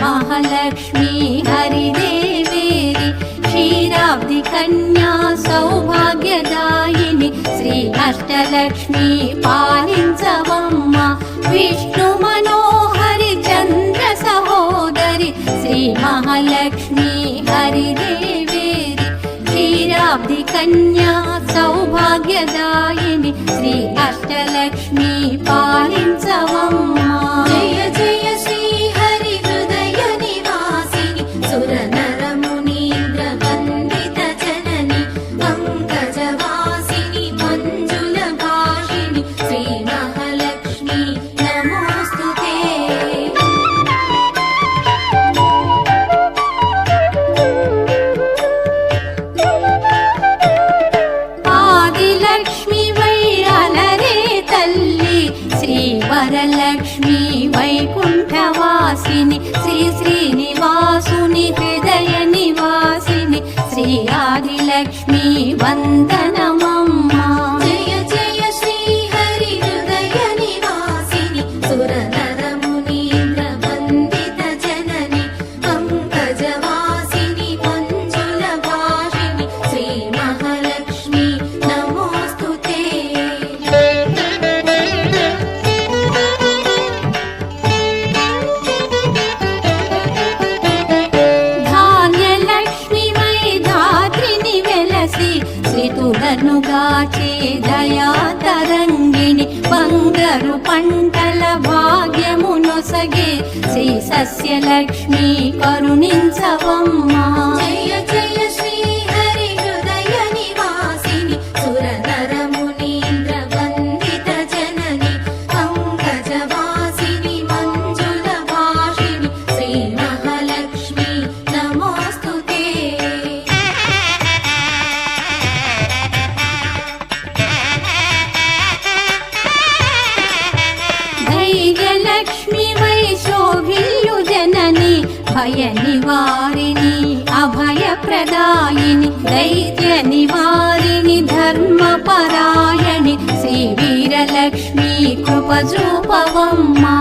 महालक्ष्मी हरिदेवेरि क्षीराब्धि कन्या सौभाग्यदायिनि श्री अष्टलक्ष्मी पालिंचवम्म विष्णु मनोहरि चंद्र सहोदरि श्री महालक्ष्मी हरिदेवेरि क्षीराब्धि कन्या सौभाग्यदायिनि श्री अष्टलक्ष्मी पालिंचवम्म जय जय श्री हरि हृदय निवासिनि सुर नर मुनीन्द्र वन्दित जननि पंकजवासिनि मंजुल भाषिणि श्री महालक्ष्मी नमोस्तुते आदिलक्ष्मी वैरलरे तल्ली श्री वरलक्ष्मी वैकुण्ठवासिनि श्री श्रीनिवासुनि हृदय निवासिनि श्री आदिलक्ष्मी वन्दनमम्मा जय जय श्री हरि हृदय निवासिनि सुर नर मुनीन्द्र वन्दित जननि पंकजवासिनि मंजुल भाषिणि श्री महालक्ष्मी नमोस्तुते धान्यलक्ष्मी मैधात्रिनि वेलसि శ్రీతులనుగాచే దయా తరంగిణి బంగారు పంటల భాగ్యమునొసగే శ్రీ సస్యలక్ష్మి కరుణించవమ్మా జయ జయ శ్రీ హరి హృదయ నివాసిని సుర నర మునీంద్ర వందిత జనని పంకజవాసిని మంజుల భాషిణి శ్రీ మహాలక్ష్మి నమోస్తుతే ధైర్యలక్ష్మి వై శోభిల్యు జనని భయ నివారిణి అభయ ప్రదాయిని దైత్య నివారిణి ధర్మ పరాయణి శ్రీ వీరలక్ష్మి కృప చూపవమ్మా